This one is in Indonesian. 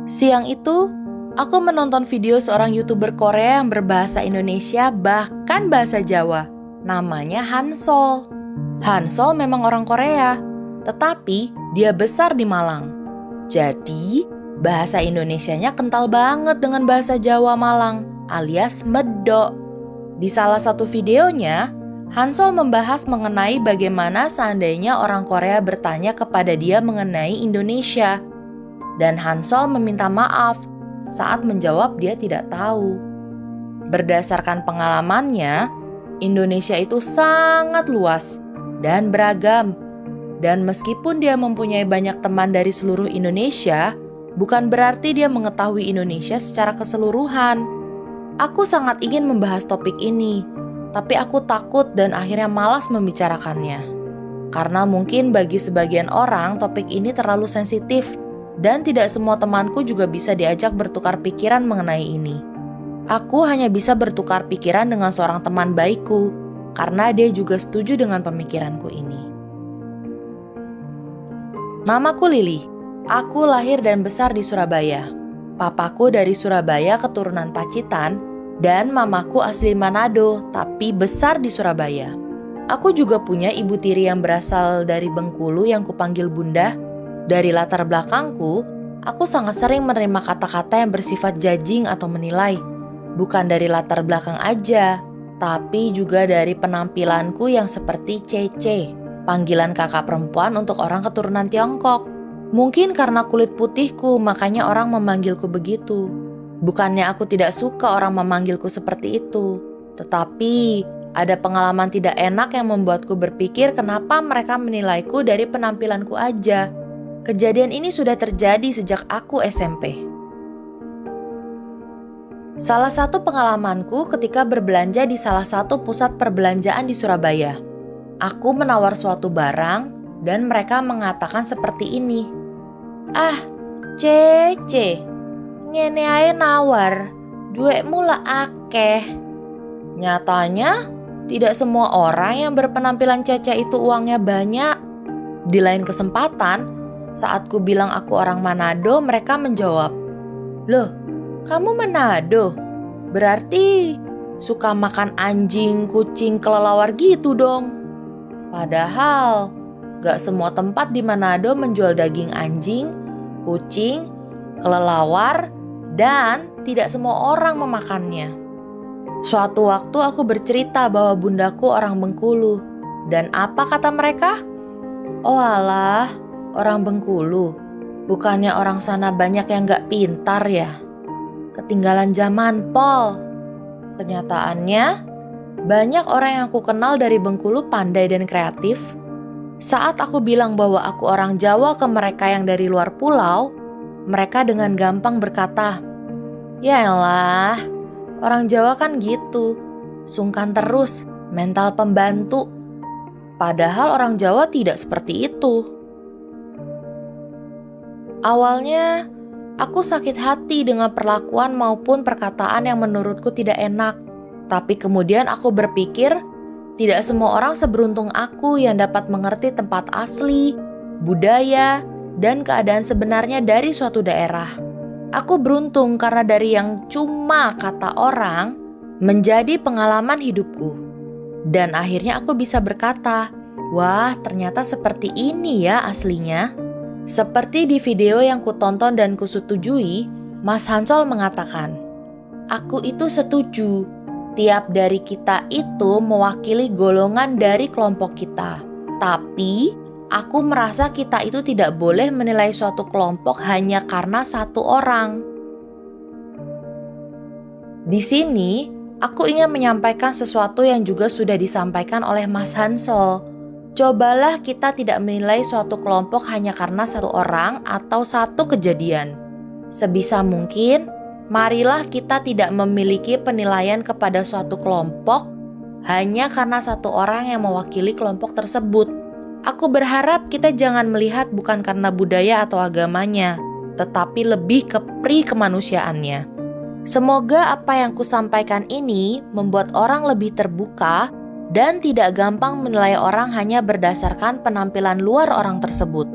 Siang itu, aku menonton video seorang YouTuber Korea yang berbahasa Indonesia bahkan bahasa Jawa. Namanya Hansol. Hansol memang orang Korea, tetapi dia besar di Malang. Jadi, bahasa Indonesianya kental banget dengan bahasa Jawa Malang, alias medok. Di salah satu videonya, Hansol membahas mengenai bagaimana seandainya orang Korea bertanya kepada dia mengenai Indonesia. Dan Hansol meminta maaf saat menjawab dia tidak tahu. Berdasarkan pengalamannya, Indonesia itu sangat luas dan beragam. Dan meskipun dia mempunyai banyak teman dari seluruh Indonesia, bukan berarti dia mengetahui Indonesia secara keseluruhan. Aku sangat ingin membahas topik ini, tapi aku takut dan akhirnya malas membicarakannya. Karena mungkin bagi sebagian orang topik ini terlalu sensitif, dan tidak semua temanku juga bisa diajak bertukar pikiran mengenai ini. Aku hanya bisa bertukar pikiran dengan seorang teman baikku, karena dia juga setuju dengan pemikiranku ini. Namaku Lili. Aku lahir dan besar di Surabaya. Papaku dari Surabaya keturunan Pacitan, dan mamaku asli Manado, tapi besar di Surabaya. Aku juga punya ibu tiri yang berasal dari Bengkulu yang kupanggil Bunda. Dari latar belakangku, aku sangat sering menerima kata-kata yang bersifat judging atau menilai. Bukan dari latar belakang aja, tapi juga dari penampilanku yang seperti Cece, panggilan kakak perempuan untuk orang keturunan Tiongkok. Mungkin karena kulit putihku, makanya orang memanggilku begitu. Bukannya aku tidak suka orang memanggilku seperti itu, tetapi ada pengalaman tidak enak yang membuatku berpikir kenapa mereka menilaiku dari penampilanku aja. Kejadian ini sudah terjadi sejak aku SMP. Salah satu pengalamanku ketika berbelanja di salah satu pusat perbelanjaan di Surabaya. Aku menawar suatu barang dan mereka mengatakan seperti ini. Ah, Cece, ngene ae nawar, duekmu lah akeh. Nyatanya, tidak semua orang yang berpenampilan Cece itu uangnya banyak. Di lain kesempatan, saat ku bilang aku orang Manado, mereka menjawab, "Loh, kamu Manado? Berarti suka makan anjing, kucing, kelelawar gitu dong." Padahal, gak semua tempat di Manado menjual daging anjing, kucing, kelelawar, dan tidak semua orang memakannya. Suatu waktu aku bercerita bahwa bundaku orang Bengkulu. Dan apa kata mereka? Oh alah, orang Bengkulu, bukannya orang sana banyak yang gak pintar ya? Ketinggalan zaman, Pol. Kenyataannya, banyak orang yang aku kenal dari Bengkulu pandai dan kreatif. Saat aku bilang bahwa aku orang Jawa ke mereka yang dari luar pulau, mereka dengan gampang berkata, "Ya elah, orang Jawa kan gitu, sungkan terus, mental pembantu." Padahal orang Jawa tidak seperti itu. Awalnya, aku sakit hati dengan perlakuan maupun perkataan yang menurutku tidak enak. Tapi kemudian aku berpikir, tidak semua orang seberuntung aku yang dapat mengerti tempat asli, budaya, dan keadaan sebenarnya dari suatu daerah. Aku beruntung karena dari yang cuma kata orang, menjadi pengalaman hidupku. Dan akhirnya aku bisa berkata, wah ternyata seperti ini ya aslinya. Seperti di video yang kutonton dan kusetujui, Mas Hansol mengatakan, "Aku itu setuju, tiap dari kita itu mewakili golongan dari kelompok kita. Tapi, aku merasa kita itu tidak boleh menilai suatu kelompok hanya karena satu orang." Di sini, aku ingin menyampaikan sesuatu yang juga sudah disampaikan oleh Mas Hansol. Cobalah kita tidak menilai suatu kelompok hanya karena satu orang atau satu kejadian. Sebisa mungkin, marilah kita tidak memiliki penilaian kepada suatu kelompok hanya karena satu orang yang mewakili kelompok tersebut. Aku berharap kita jangan melihat bukan karena budaya atau agamanya, tetapi lebih ke kemanusiaannya. Semoga apa yang kusampaikan ini membuat orang lebih terbuka dan tidak gampang menilai orang hanya berdasarkan penampilan luar orang tersebut.